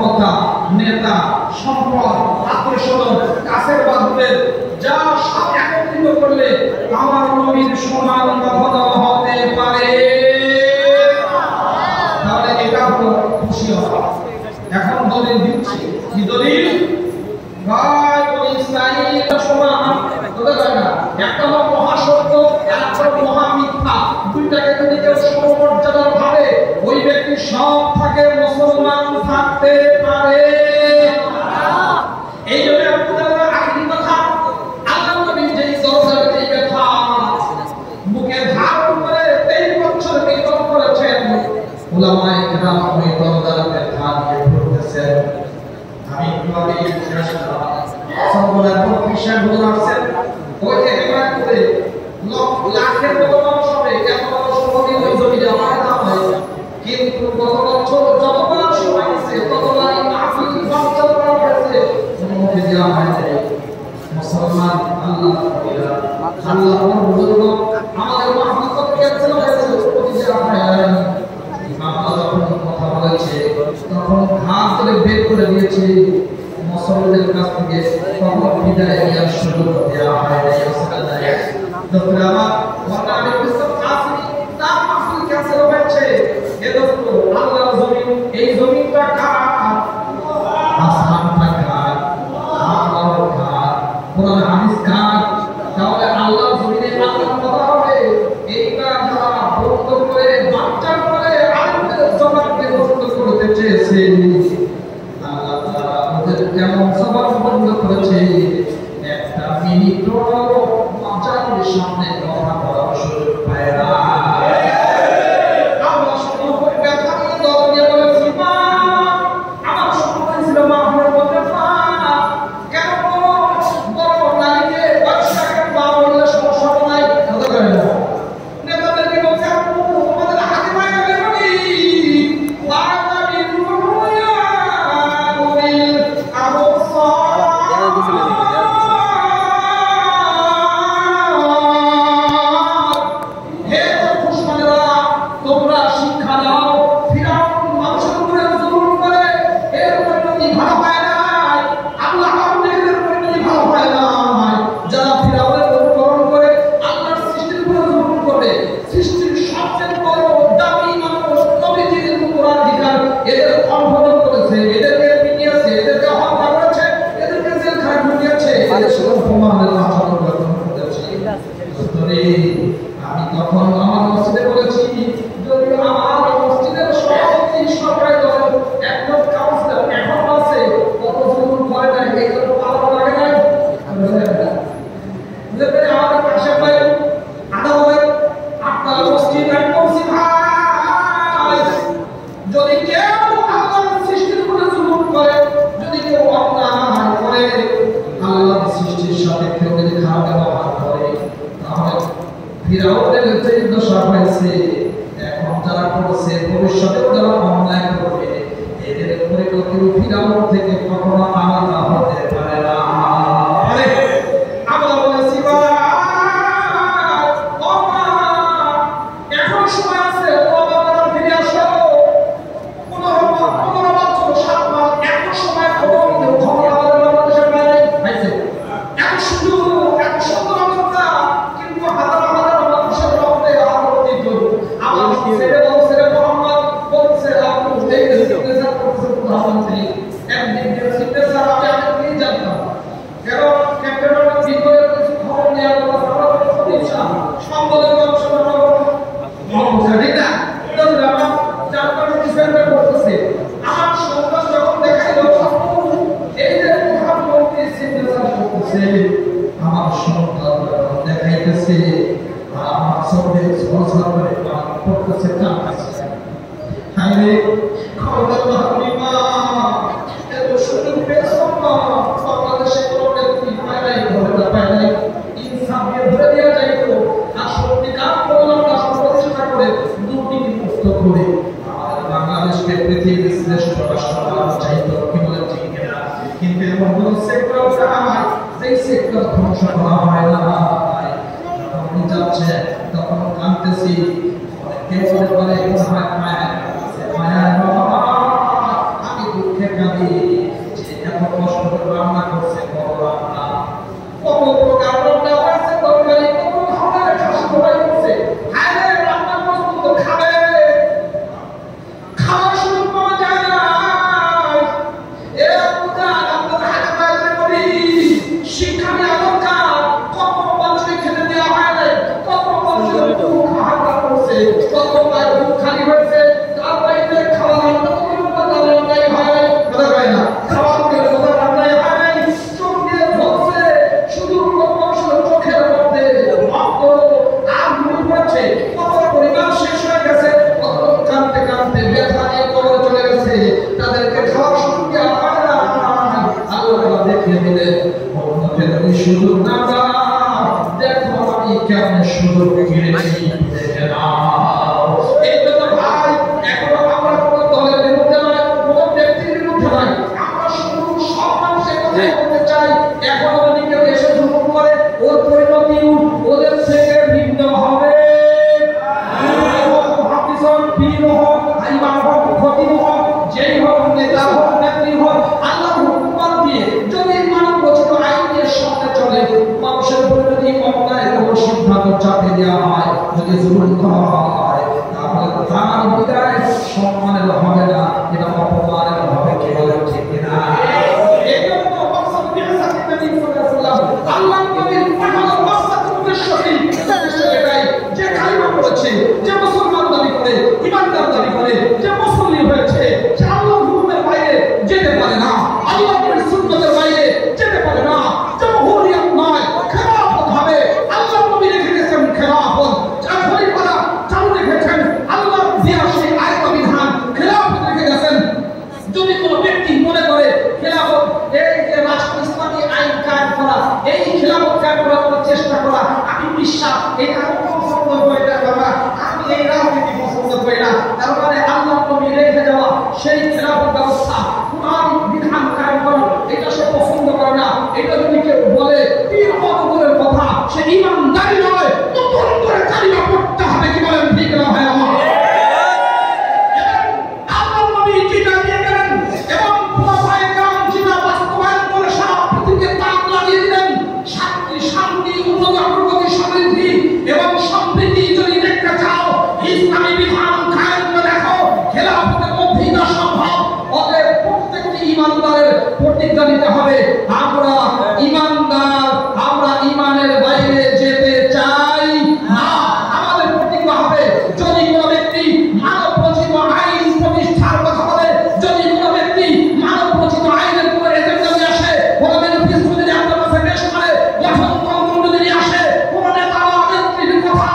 ক্ষমতা, নেতা, সম্পদ, আত্মীয়স্বজন, কাছের বান্ধবের যা সব একত্রিত করলে আমার নবীর সমান কখনো হতে পারে? তাহলে এটা হলো খুশি হওয়া। এখন দলিল দিচ্ছি, কি দলিল? ভাই বলি ইসরাইল সমান হতে পারে না। একটা হলো মহাসত্য, একটা হলো মহামিথ্যা। দুইটাকে যদি কেউ সমমর্যাদার ভাবে ওই ব্যক্তি সব থাকে মুসলমান থাকতে পারে। এই জন্য আপনাদের আরেকটি কথা, আল্লাহ নবী যেই দরজার এই কথা মুখে ধারণ করে 23 বছর বিতরণ করেছেন, উলামায়ে কেরাম ওই দরজার ব্যথা নিয়ে পড়তেছেন। আমি একটু আগে শেষ করলাম, সর্বদা প্রফেশন হয়ে আসছেন ওই একেবারে করে লাখের মতো মানুষ হবে, এত মানুষ কোনদিন ওই জমিতে আমার না হয়। কিন্তু গত বছর যতবার সময় আছে ততবারই মাহফিল বাঞ্চাল করা হয়েছে, অনুমতি দেওয়া হয়েছে। মুসলমান আল্লাহ আল্লাহর বুজুর্গ আমাদের মাহফিল কত ক্যান্সেল হয়েছে, অনুমতি দেওয়া হয়নি। ইমামরা যখন কথা বলেছে তখন ঘাস ধরে বের করে দিয়েছে, মুসলমানদের কাছ থেকে তখন বিদায় নেওয়ার সুযোগ দেওয়া হয়নি। ডক্টর আমার ওয়ানারে বিশ্বত আসি তার মাহফিল ক্যান্সেল হয়েছে। এ দোস্ত আল্লাহর জমিন, এই জমিনটা কার? আসমানটা কার? আল্লাহর কার? কোরআন হাদিস কার? তাহলে আল্লাহর জমিনে আল্লাহর কথা হবে। এইটা যারা বন্ধ করে বাচ্চা করে আলেমদের জবানকে বন্ধ করতে চেয়েছে, আল্লাহ তাআলা ওদের কেমন জবান বন্ধ করেছে, একটা মিনিটও মাজারের সামনে কথা বলার সুযোগ পায় না। আমরা শুধু ব্যথা নিয়ে দল দিয়ে বলেছি, মা আমার স্বপ্ন ছিল মা আমার বলতে মা কেন বড় নারীকে বাচ্চাকে মা বললে সমস্যা নাই, কথা বলে না। নেতাদেরকে বলছে আমাদের হাতে পায়ে গেলি বাবা বিরুয়া নবীর আবসা আমি তখন আমার মসজিদে বলেছি, যদি আমার মসজিদের সভাপতি সরকারি দলের একজন কাউন্সিলর এখন আছে, কত জরুর করে নাই, এইগুলো পাওয়া লাগে নাই। বুঝতে আমাদের পাশে ভাই আদা হবে আপনার মসজিদ আমি বলছি ভাই, যদি কেউ আল্লাহর সৃষ্টির উপরে জুলুম করে, যদি কেউ অন্যায় করে, আল্লাহর সৃষ্টির সাথে কেউ যদি খারাপ ব্যবহার করে, তাহলে ফিরাউনের যে দশা হয়েছে, এখন যারা করছে ভবিষ্যতে যারা অন্যায় করবে, এদের পরিণতি ফিরাউন থেকে কখনো আলাদা হতে পারে না। আমরা বলেছি এখন সময় আছে, ফিরে আসো, 15 বছর 7 মাস এখন সময় খবর আমাদের বাংলাদেশের বাইরে হয়েছে। এত সুন্দর এত সুন্দর অবস্থা, কিন্তু হাজার হাজার মানুষের রক্তে আলোকিত। আমার ছেলে মোহাম্মদ বলছে আপনি এই সিগনেচার করছেন প্রধানমন্ত্রী, একদিন যে সিগনেচার আমি আগে জানতাম, কেন ক্যাপ্টেনের ভিতরে কিছু খবর নেওয়ার কথা আমরা প্রতিষ্ঠা সম্বলের গবেষণা ঠিক না, আমার চারপাশে ডিফেন্ডার করতেছে। আমার সন্তান যখন দেখাইল এই যে প্রধানমন্ত্রী সিগনেচার করতেছে, আমার সন্তান যখন দেখাইতেছে আমার সঙ্গে সহসার করে করতেছে কাঁদতেছে। হাইরে খবরদার মা এত সুযোগ পেয়েছ না, বাংলাদেশে কোনো ব্যক্তি পায় নাই, ঘরে পায় নাই, ইনসাফকে ধরে দেওয়া যাইতো। আর সত্যিকার করলাম না, সর্বচেষ্টা করে দুটি মুক্ত করে আমাদের বাংলাদেশকে পৃথিবীর শ্রেষ্ঠ রাষ্ট্র বানানো চাইতো, কি বলেন ঠিক কিনা? কিন্তু এমন কোন সেক্টর নাই যেই সেক্টর ধ্বংস করা হয় না। যখন যাচ্ছে তখন কাঁদতেছি, কেউ বলে মায়া আমি দুঃখে কাঁদি যে এত কষ্ট করে রান্না করছে বড় রান্না, কত প্রকার রান্না হয়েছে, তরকারি কত ধরনের খাসি জবাই করছে, হায় রান্না প্রস্তুত খাবে, খাওয়ার সুযোগ পাওয়া যায় না। এ পূজা আপনাদের হাতে পাইলে করি শিক্ষা নেওয়া দরকার। কত মানুষকে খেতে দেওয়া হয় না, কত মানুষের বুক হাহাকার করছে, কত মায়ের বুক খালি হয়েছে, তার বাড়িতে খাওয়া রান্না কোনো রান্নাই হয় নাই, কথা কয় না, খাওয়া কোনো রান্নাই হয় নাই, চোখ দিয়ে ধরছে, শুধু কত মানুষের চোখের মধ্যে রক্ত আর মুখ পড়ছে, কত পরিবার শেষ হয়ে গেছে, কত কাঁদতে কাঁদতে ব্যথা নিয়ে কবরে চলে গেছে, তাদেরকে খাওয়ার সুযোগ দেওয়া হয় না। আল্লাহ দেখিয়ে দিলেন অন্যকে যদি সুযোগ না দাও, দেখো আমি কেমন সুযোগ কিনেছি, দেখে নাও। এই জন্য ভাই এখনো আমরা কোনো দলের বিরুদ্ধে নয়, কোনো ব্যক্তির বিরুদ্ধে নয়, আমরা শুধু সব মানুষের কথা বলতে চাই। এখনো অনেকে দেশে জুলুম করে, ওর পরিণতি ওদের থেকে ভিন্ন হবে। পীর হোক, ইমাম হোক, খতিব হোক, যেই হোক, নেতা হোক, নেত্রী হোক, আল্লাহ হুকুম দিয়ে যদি মানব রচিত আইনের সামনে চলে, মানুষের উপরে যদি অন্যায় কোনো সিদ্ধান্ত চাপিয়ে দেওয়া হয়, যদি জুলুম করা হয়, তাহলে তার বিদায় সম্মানের হবে না, এটা অপমানের হবে। কি বলেন ঠিক কিনা? এই জন্য মাকসাদ বিহাসাতি নবী সাল্লাল্লাহু আলাইহি ওয়াসাল্লাম, আল্লাহ নবীর পাঠানো মাকসাদ উদ্দেশ্যই এটাই যে কালিমা পড়েছে, যে মুসলমান দাবি করে, ইমানদার দাবি করে, যে মুসলিম হয়েছে, সে আল্লাহর হুকুমের বাইরে যেতে পারে না, আল্লাহর সুন্নতের বাইরে যেতে পারে না। জমহুরিয়ত নয়, খেলাফত হবে। আল্লাহ নবী রেখে গেছেন খেলাফত, যার খলিফারা চালু রেখেছেন আল্লাহর দেয়া সেই আইন বিধান, খেলাফত রেখে গেছেন। যদি কোনো ব্যক্তি মনে করে খেলাফত এই যে রাষ্ট্র ইসলামী আইন কায়েম করা, এই খেলাফত কায়েম করার চেষ্টা করা, আমি বিশ্বাস এটা পছন্দ করি না বাবা, আমি এই রাজনীতি পছন্দ করি না, তার মানে আল্লাহ নবী রেখে যাওয়া সেই খেলাফত ব্যবস্থা, কোরআন বিধান কায়েম করা, এটা সে পছন্দ করে না। এটা যদি কেউ বলে পীর মতগুলোর কথা, সে ইমানদারি নয়, নতুন করে কালিমা পড়তে হবে। কি বলেন ঠিক না ভাই আমার? আল্লাহ নবী যেটা দিয়ে গেলেন এবং খোলাফায়ে কেরাম যেটা বাস্তবায়ন করে সারা পৃথিবীকে তাক লাগিয়ে দিলেন, শান্তি, উন্নতি, অগ্রগতি, সমৃদ্ধি এবং সম্প্রীতি যদি দেখতে চাও, ইসলামী বিধান কায়েম করে দেখো, খেলাফতের মধ্যেই না সম্ভব। অতএব প্রত্যেকটি ইমানদারের প্রতিজ্ঞা নিতে হবে, আমরা ইমানদার, আমরা ইমানের বাইরে যেতে চাই না। আমাদের প্রতিজ্ঞা হবে, যদি কোনো ব্যক্তি মানব রচিত আইন প্রতিষ্ঠার কথা বলে, যদি কোনো ব্যক্তি মানব রচিত আইনের কোনো এজেন্ডা নিয়ে আসে, কোনো বেনিফিট যদি আপনার কাছে পেশ করে, গঠনতন্ত্র যদি নিয়ে আসে, কোনো নেতা বা নেত্রীর কথা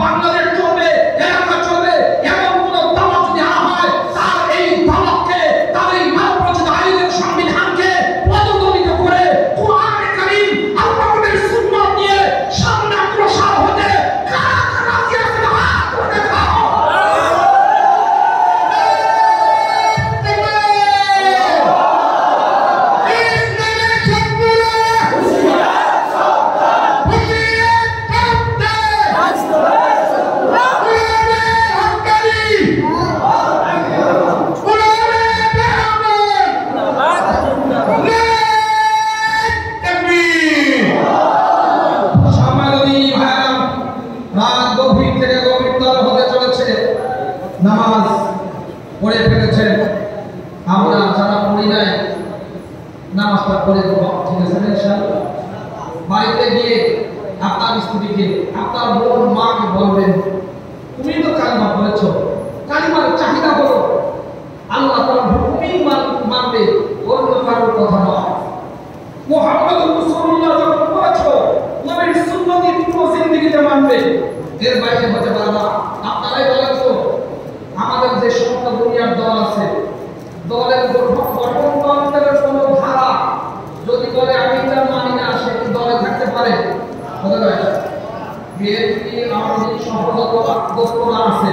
বাংলাদেশ চলবে, এলাকা চলবে, এমন কোনো দাওয়াত যদি আনা হয়, তার এই দাওয়াতকে, তার এই মানব রচিত আইনের সংবিধানকে পদদলিত করে কোরআনে কারীম, আল্লাহর সুন্নাত নিয়ে সামনে অগ্রসর হতে কারা কারা রাজি আছেন হাত তুলে দেখাও। নামাজ পড়ে ফেলেছেন, আমরা যারা পড়ি নাই নামাজটা পড়ে দেব, ঠিক আছে ইনশাআল্লাহ। বাড়িতে গিয়ে আপনার স্ত্রীকে, আপনার বোন মাকে বলবেন, তুমি তো কালিমা পড়েছো, কালিমার চাহিদা হলো আল্লাহ তাআলার হুকুমই মানবে, অন্য কারোর কথা নয়। মুহাম্মদুর রাসূলুল্লাহ যখন পড়েছো, নবীর সুন্নতি পুরো জিন্দেগিতে মানবে, এর বাইরে হতে পারে না। আপনারাই বলেন তো, আমাদের যে সমস্ত দুনিয়ার দল আছে, দলের গঠনতন্ত্রের কোনো ধারা যদি বলে আমি এটা মানি না, সে কি দলে থাকতে পারে? বিএনপি আমাদের সফলতা আছে,